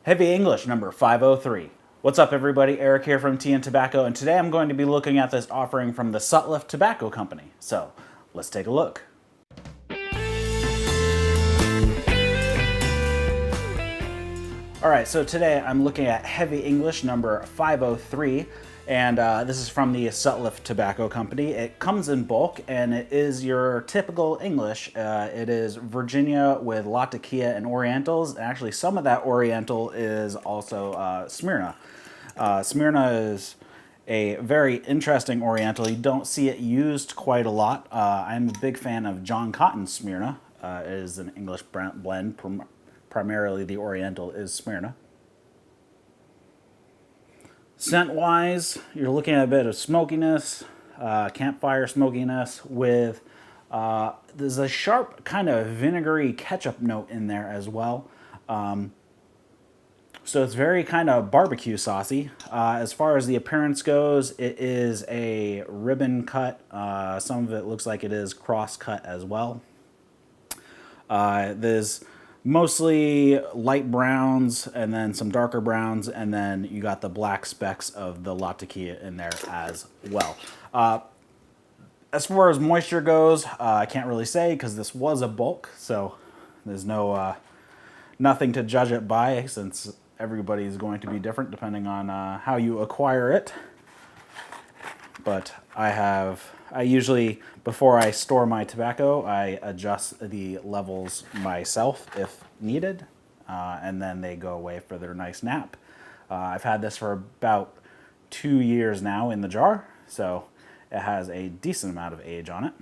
Heavy English number 503. What's up everybody, Eric here from Tea and Tobacco, and today I'm going to be looking at this offering from the Sutliff Tobacco Company. So, let's take a look. Alright, so today I'm looking at Heavy English number 503, and this is from the Sutliff Tobacco Company. It comes in bulk, and it is your typical English. It is Virginia with Latakia and Orientals, and actually some of that Oriental is also Smyrna. Smyrna is a very interesting Oriental. You don't see it used quite a lot. I'm a big fan of John Cotton's Smyrna. It is an English blend. Primarily the Oriental is Smyrna. Scent-wise, you're looking at a bit of smokiness, campfire smokiness with, there's a sharp kind of vinegary ketchup note in there as well. So it's very kind of barbecue saucy. As far as the appearance goes, it is a ribbon cut. Some of it looks like it is cross cut as well. There's mostly light browns and then some darker browns, and then you got the black specks of the Latakia in there as well. As far as moisture goes, I can't really say because this was a bulk, so there's nothing to judge it by, since everybody's going to be different depending on how you acquire it. But I usually, before I store my tobacco, I adjust the levels myself if needed, and then they go away for their nice nap. I've had this for about 2 years now in the jar, so it has a decent amount of age on it.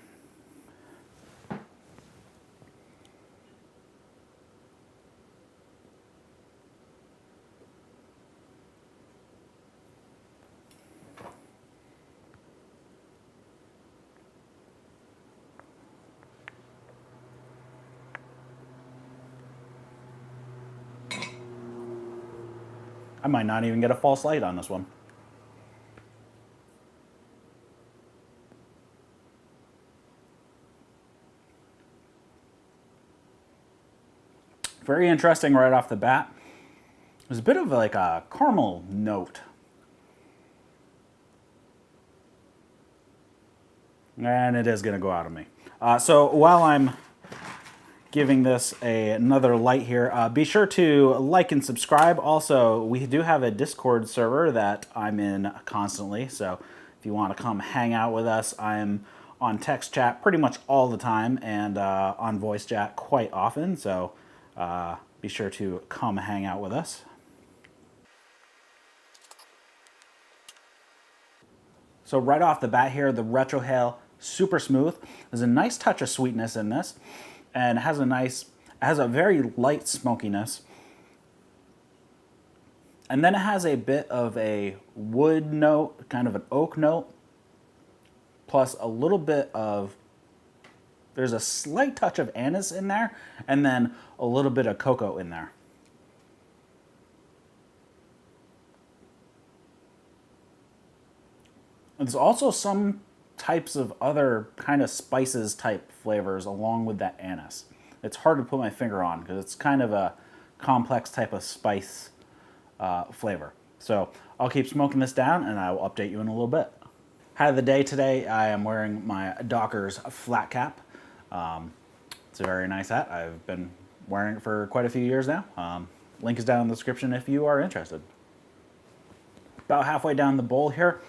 I might not even get a false light on this one. Very interesting right off the bat. There's a bit of like a caramel note. And it is going to go out of me. So while I'm giving this another light here, be sure to like and subscribe. Also, we do have a Discord server that I'm in constantly, so if you want to come hang out with us, I'm on text chat pretty much all the time, and on voice chat quite often, so be sure to come hang out with us. So right off the bat here, the retrohale, super smooth. There's a nice touch of sweetness in this, and it has a very light smokiness. And then it has a bit of a wood note, kind of an oak note, plus a little bit of, there's a slight touch of anise in there, and then a little bit of cocoa in there. There's also some types of other kind of spices type flavors along with that anise. It's hard to put my finger on because it's kind of a complex type of spice flavor. So I'll keep smoking this down and I will update you in a little bit. Hat of the day today, I am wearing my Dockers flat cap. It's a very nice hat. I've been wearing it for quite a few years now. Link is down in the description if you are interested. About halfway down the bowl here.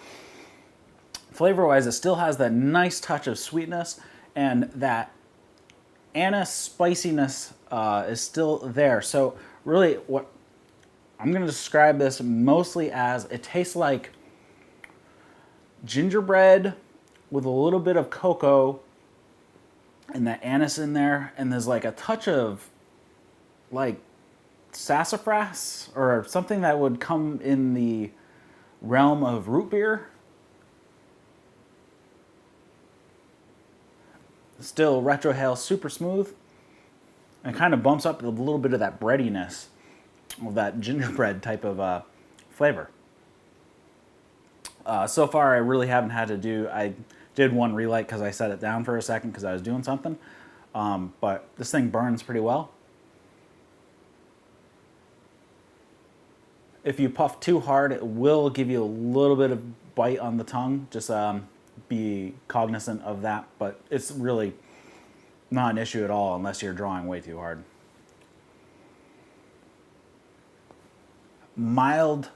Flavor-wise, it still has that nice touch of sweetness, and that anise spiciness is still there. So really, what I'm going to describe this mostly as, it tastes like gingerbread with a little bit of cocoa and that anise in there, and there's like a touch of like sassafras or something that would come in the realm of root beer. Still retrohale, super smooth, and kind of bumps up a little bit of that breadiness of that gingerbread type of flavor. So far I really haven't had to do, I did one relight because I set it down for a second because I was doing something, but this thing burns pretty well. If you puff too hard, it will give you a little bit of bite on the tongue. Just be cognizant of that, but it's really not an issue at all unless you're drawing way too hard. Mild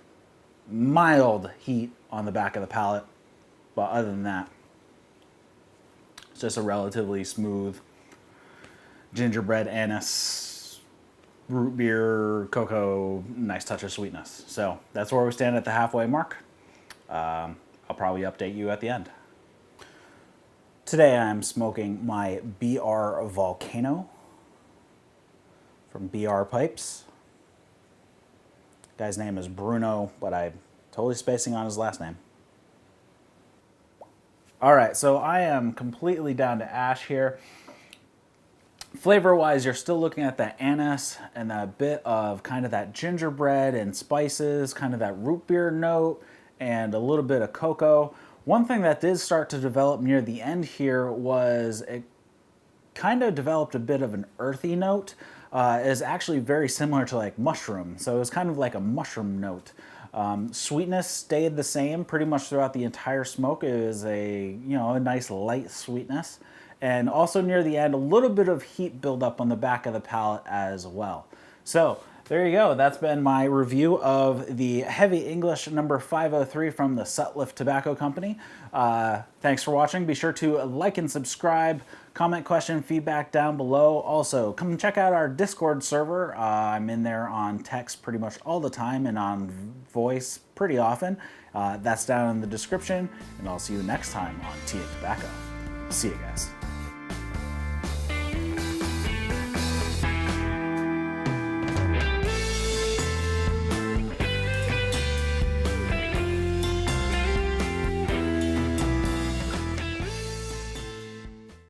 heat on the back of the palate, but other than that, it's just a relatively smooth gingerbread, anise, root beer, cocoa, nice touch of sweetness. So that's where we stand at the halfway mark. I'll probably update you at the end. Today I'm smoking my BR Volcano from BR Pipes. Guy's name is Bruno, but I'm totally spacing on his last name. All right, so I am completely down to ash here. Flavor-wise, you're still looking at that anise and a bit of kind of that gingerbread and spices, kind of that root beer note, and a little bit of cocoa. One thing that did start to develop near the end here was it kind of developed a bit of an earthy note. Is actually very similar to like mushroom, so it was kind of like a mushroom note. Sweetness stayed the same pretty much throughout the entire smoke. It was a nice light sweetness, and also near the end a little bit of heat buildup on the back of the palate as well. So there you go. That's been my review of the Heavy English number 503 from the Sutliff Tobacco Company. Thanks for watching. Be sure to like and subscribe. Comment, question, feedback down below. Also, come check out our Discord server. I'm in there on text pretty much all the time and on voice pretty often. That's down in the description, and I'll see you next time on Tea and Tobacco. See you guys.